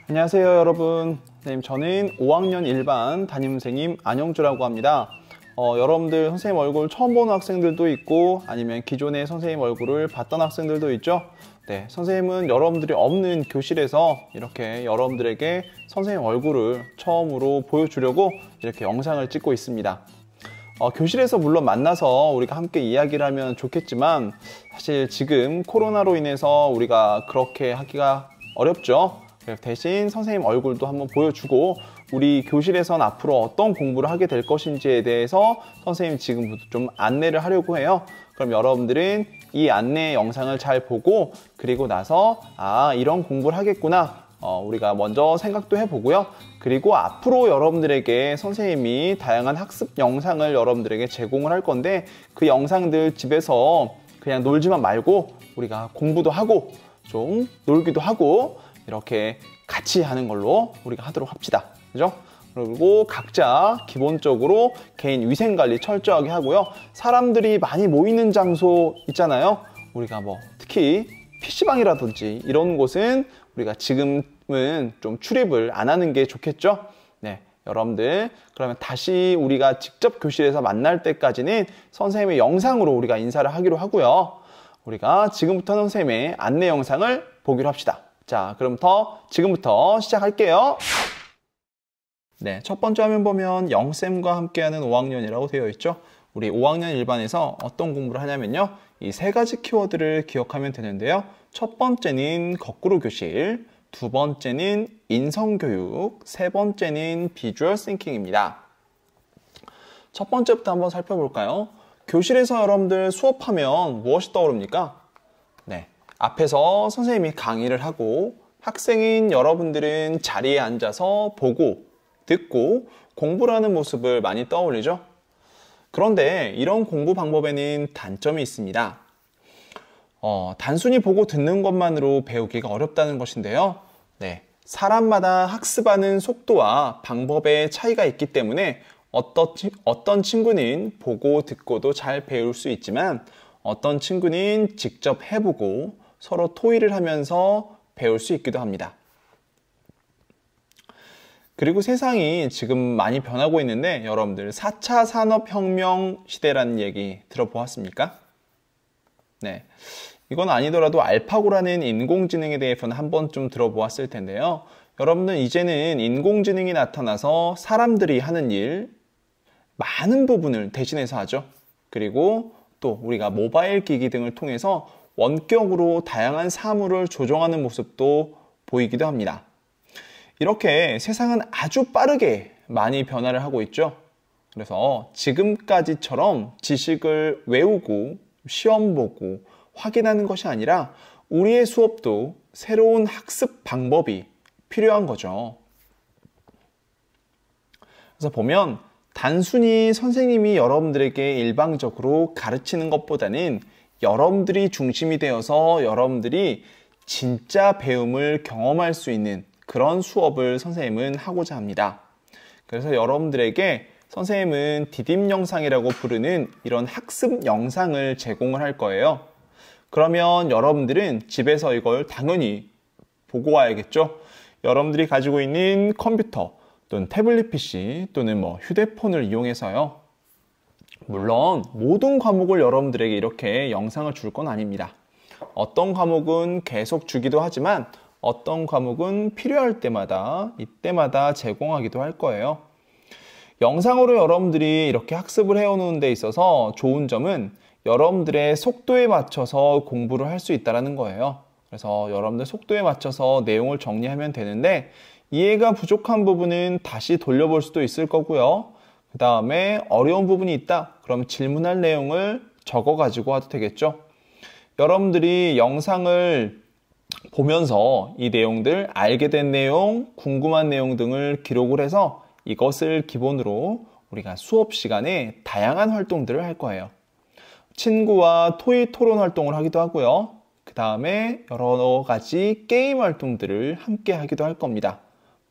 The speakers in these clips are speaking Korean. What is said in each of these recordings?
안녕하세요 여러분. 선생님, 저는 5학년 1반 담임선생님 안영주라고 합니다. 여러분들 선생님 얼굴 처음 보는 학생들도 있고 아니면 기존에 선생님 얼굴을 봤던 학생들도 있죠. 네, 선생님은 여러분들이 없는 교실에서 이렇게 여러분들에게 선생님 얼굴을 처음으로 보여주려고 이렇게 영상을 찍고 있습니다. 교실에서 물론 만나서 우리가 함께 이야기를 하면 좋겠지만 사실 지금 코로나로 인해서 우리가 그렇게 하기가 어렵죠. 대신 선생님 얼굴도 한번 보여주고 우리 교실에선 앞으로 어떤 공부를 하게 될 것인지에 대해서 선생님 지금부터 좀 안내를 하려고 해요. 그럼 여러분들은 이 안내 영상을 잘 보고 그리고 나서 이런 공부를 하겠구나, 우리가 먼저 생각도 해보고요. 그리고 앞으로 여러분들에게 선생님이 다양한 학습 영상을 여러분들에게 제공을 할 건데 그 영상들 집에서 그냥 놀지만 말고 우리가 공부도 하고 좀 놀기도 하고 이렇게 같이 하는 걸로 우리가 하도록 합시다. 그죠? 그리고 각자 기본적으로 개인 위생관리 철저하게 하고요. 사람들이 많이 모이는 장소 있잖아요. 우리가 특히 PC방이라든지 이런 곳은 우리가 지금은 좀 출입을 안 하는 게 좋겠죠? 네, 여러분들 그러면 다시 우리가 직접 교실에서 만날 때까지는 선생님의 영상으로 우리가 인사를 하기로 하고요. 우리가 지금부터 선생님의 안내 영상을 보기로 합시다. 자, 그럼 지금부터 시작할게요. 네, 첫 번째 화면 보면 영쌤과 함께하는 5학년이라고 되어 있죠. 우리 5학년 1반에서 어떤 공부를 하냐면요, 이 세 가지 키워드를 기억하면 되는데요. 첫 번째는 거꾸로 교실, 두 번째는 인성교육, 세 번째는 비주얼 싱킹입니다. 첫 번째부터 한번 살펴볼까요? 교실에서 여러분들 수업하면 무엇이 떠오릅니까? 네, 앞에서 선생님이 강의를 하고 학생인 여러분들은 자리에 앉아서 보고 듣고 공부를 하는 모습을 많이 떠올리죠. 그런데 이런 공부 방법에는 단점이 있습니다. 단순히 보고 듣는 것만으로 배우기가 어렵다는 것인데요. 네, 사람마다 학습하는 속도와 방법의 차이가 있기 때문에 어떤 친구는 보고 듣고도 잘 배울 수 있지만 어떤 친구는 직접 해보고 서로 토의를 하면서 배울 수 있기도 합니다. 그리고 세상이 지금 많이 변하고 있는데 여러분들 4차 산업혁명 시대라는 얘기 들어보았습니까? 네, 이건 아니더라도 알파고라는 인공지능에 대해서는 한 번쯤 들어보았을 텐데요. 여러분들 이제는 인공지능이 나타나서 사람들이 하는 일 많은 부분을 대신해서 하죠. 그리고 또 우리가 모바일 기기 등을 통해서 원격으로 다양한 사물을 조정하는 모습도 보이기도 합니다. 이렇게 세상은 아주 빠르게 많이 변화를 하고 있죠. 그래서 지금까지처럼 지식을 외우고 시험 보고 확인하는 것이 아니라 우리의 수업도 새로운 학습 방법이 필요한 거죠. 그래서 보면 단순히 선생님이 여러분들에게 일방적으로 가르치는 것보다는 여러분들이 중심이 되어서 여러분들이 진짜 배움을 경험할 수 있는 그런 수업을 선생님은 하고자 합니다. 그래서 여러분들에게 선생님은 디딤 영상이라고 부르는 이런 학습 영상을 제공을 할 거예요. 그러면 여러분들은 집에서 이걸 당연히 보고 와야겠죠. 여러분들이 가지고 있는 컴퓨터 또는 태블릿 PC 또는 휴대폰을 이용해서요. 물론 모든 과목을 여러분들에게 이렇게 영상을 줄 건 아닙니다. 어떤 과목은 계속 주기도 하지만 어떤 과목은 필요할 때마다 이때마다 제공하기도 할 거예요. 영상으로 여러분들이 이렇게 학습을 해오는 데 있어서 좋은 점은 여러분들의 속도에 맞춰서 공부를 할 수 있다는 거예요. 그래서 여러분들 속도에 맞춰서 내용을 정리하면 되는데 이해가 부족한 부분은 다시 돌려볼 수도 있을 거고요. 그 다음에 어려운 부분이 있다, 그럼 질문할 내용을 적어 가지고 와도 되겠죠. 여러분들이 영상을 보면서 이 내용들, 알게 된 내용, 궁금한 내용 등을 기록을 해서 이것을 기본으로 우리가 수업 시간에 다양한 활동들을 할 거예요. 친구와 토의 토론 활동을 하기도 하고요. 그 다음에 여러 가지 게임 활동들을 함께 하기도 할 겁니다.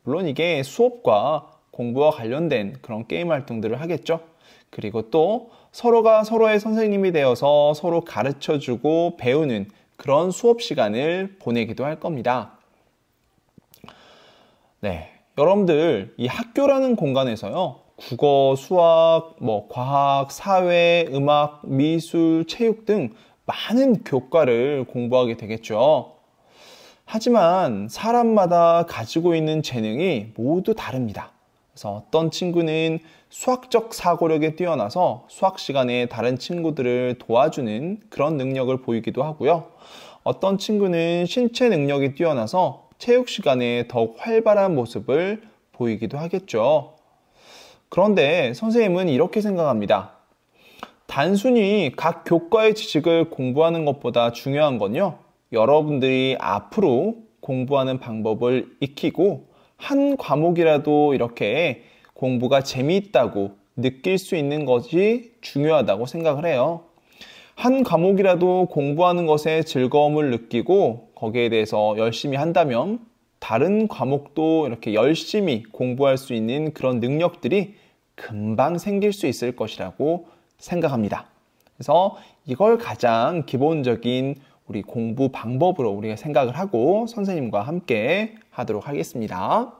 물론 이게 수업과 공부와 관련된 그런 게임 활동들을 하겠죠. 그리고 또 서로가 서로의 선생님이 되어서 서로 가르쳐주고 배우는 그런 수업 시간을 보내기도 할 겁니다. 네, 여러분들 이 학교라는 공간에서요. 국어, 수학, 과학, 사회, 음악, 미술, 체육 등 많은 교과를 공부하게 되겠죠. 하지만 사람마다 가지고 있는 재능이 모두 다릅니다. 그래서 어떤 친구는 수학적 사고력에 뛰어나서 수학 시간에 다른 친구들을 도와주는 그런 능력을 보이기도 하고요. 어떤 친구는 신체 능력이 뛰어나서 체육 시간에 더욱 활발한 모습을 보이기도 하겠죠. 그런데 선생님은 이렇게 생각합니다. 단순히 각 교과의 지식을 공부하는 것보다 중요한 건요. 여러분들이 앞으로 공부하는 방법을 익히고 한 과목이라도 이렇게 공부가 재미있다고 느낄 수 있는 것이 중요하다고 생각을 해요. 한 과목이라도 공부하는 것에 즐거움을 느끼고 거기에 대해서 열심히 한다면 다른 과목도 이렇게 열심히 공부할 수 있는 그런 능력들이 금방 생길 수 있을 것이라고 생각합니다. 그래서 이걸 가장 기본적인 우리 공부 방법으로 우리가 생각을 하고 선생님과 함께 하도록 하겠습니다.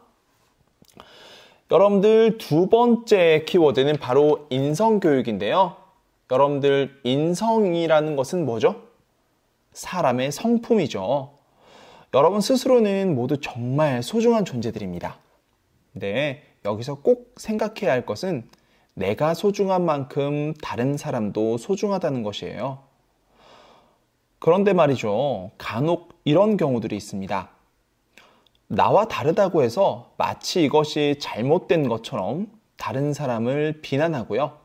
여러분들 두 번째 키워드는 바로 인성교육인데요. 여러분들 인성이라는 것은 뭐죠? 사람의 성품이죠. 여러분 스스로는 모두 정말 소중한 존재들입니다. 근데 여기서 꼭 생각해야 할 것은 내가 소중한 만큼 다른 사람도 소중하다는 것이에요. 그런데 말이죠. 간혹 이런 경우들이 있습니다. 나와 다르다고 해서 마치 이것이 잘못된 것처럼 다른 사람을 비난하고요.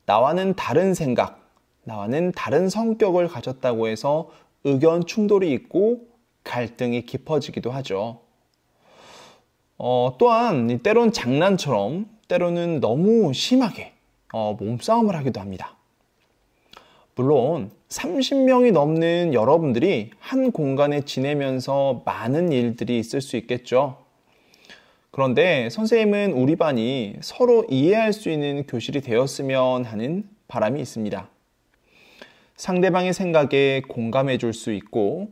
나와는 다른 생각, 나와는 다른 성격을 가졌다고 해서 의견 충돌이 있고 갈등이 깊어지기도 하죠. 또한 때론 장난처럼 때로는 너무 심하게 몸싸움을 하기도 합니다. 물론 30명이 넘는 여러분들이 한 공간에 지내면서 많은 일들이 있을 수 있겠죠. 그런데 선생님은 우리 반이 서로 이해할 수 있는 교실이 되었으면 하는 바람이 있습니다. 상대방의 생각에 공감해 줄 수 있고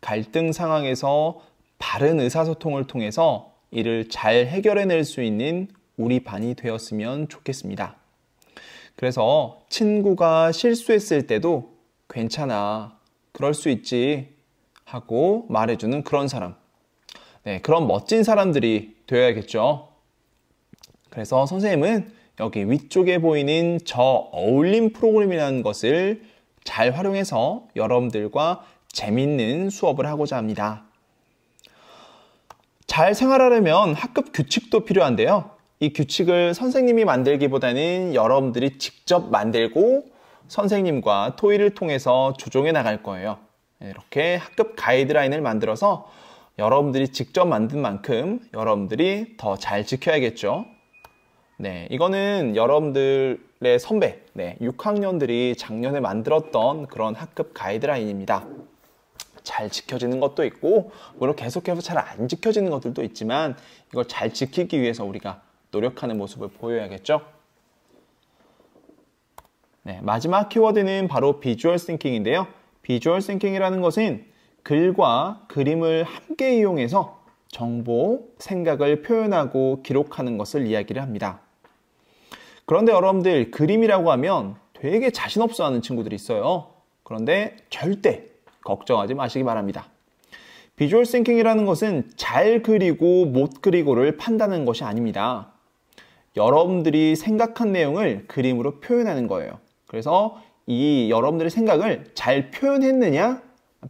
갈등 상황에서 바른 의사소통을 통해서 이를 잘 해결해낼 수 있는 우리 반이 되었으면 좋겠습니다. 그래서 친구가 실수했을 때도 괜찮아, 그럴 수 있지 하고 말해주는 그런 사람. 네, 그런 멋진 사람들이 되어야겠죠. 그래서 선생님은 여기 위쪽에 보이는 저 어울림 프로그램이라는 것을 잘 활용해서 여러분들과 재밌는 수업을 하고자 합니다. 잘 생활하려면 학급 규칙도 필요한데요. 이 규칙을 선생님이 만들기보다는 여러분들이 직접 만들고 선생님과 토의를 통해서 조정해 나갈 거예요. 이렇게 학급 가이드라인을 만들어서 여러분들이 직접 만든 만큼 여러분들이 더 잘 지켜야겠죠. 네, 이거는 여러분들의 선배, 6학년들이 작년에 만들었던 그런 학급 가이드라인입니다. 잘 지켜지는 것도 있고 물론 계속해서 잘 안 지켜지는 것들도 있지만 이걸 잘 지키기 위해서 우리가 노력하는 모습을 보여야겠죠. 네, 마지막 키워드는 바로 비주얼 싱킹인데요. 비주얼 싱킹이라는 것은 글과 그림을 함께 이용해서 정보, 생각을 표현하고 기록하는 것을 이야기를 합니다. 그런데 여러분들 그림이라고 하면 되게 자신 없어 하는 친구들이 있어요. 그런데 절대 걱정하지 마시기 바랍니다. 비주얼 싱킹이라는 것은 잘 그리고 못 그리고를 판단하는 것이 아닙니다. 여러분들이 생각한 내용을 그림으로 표현하는 거예요. 그래서 이 여러분들의 생각을 잘 표현했느냐,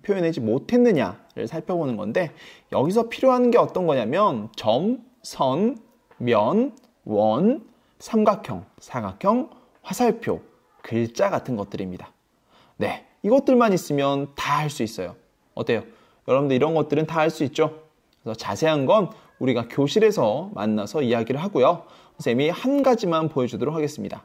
표현하지 못했느냐를 살펴보는 건데 여기서 필요한 게 어떤 거냐면 점, 선, 면, 원, 삼각형, 사각형, 화살표, 글자 같은 것들입니다. 네, 이것들만 있으면 다 할 수 있어요. 어때요? 여러분들 이런 것들은 다 할 수 있죠? 그래서 자세한 건 우리가 교실에서 만나서 이야기를 하고요. 선생님이 한 가지만 보여주도록 하겠습니다.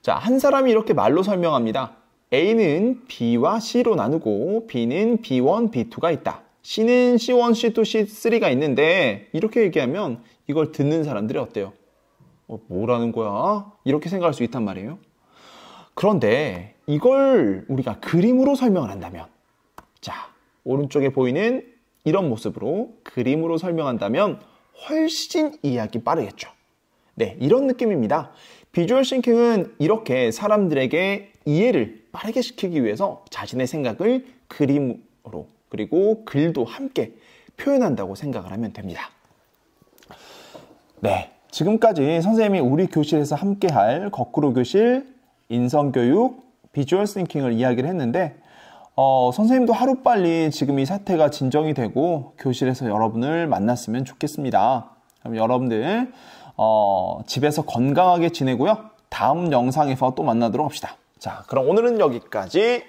자, 한 사람이 이렇게 말로 설명합니다. A는 B와 C로 나누고 B는 B1, B2가 있다. C는 C1, C2, C3가 있는데 이렇게 얘기하면 이걸 듣는 사람들이 어때요? 뭐라는 거야? 이렇게 생각할 수 있단 말이에요. 그런데 이걸 우리가 그림으로 설명을 한다면 자, 오른쪽에 보이는 이런 모습으로 그림으로 설명한다면 훨씬 이해하기 빠르겠죠. 네, 이런 느낌입니다. 비주얼 싱킹은 이렇게 사람들에게 이해를 빠르게 시키기 위해서 자신의 생각을 그림으로 그리고 글도 함께 표현한다고 생각을 하면 됩니다. 네, 지금까지 선생님이 우리 교실에서 함께할 거꾸로 교실, 인성교육, 비주얼 싱킹을 이야기를 했는데 선생님도 하루빨리 지금 이 사태가 진정이 되고 교실에서 여러분을 만났으면 좋겠습니다. 그럼 여러분들 집에서 건강하게 지내고요. 다음 영상에서 또 만나도록 합시다. 자, 그럼 오늘은 여기까지.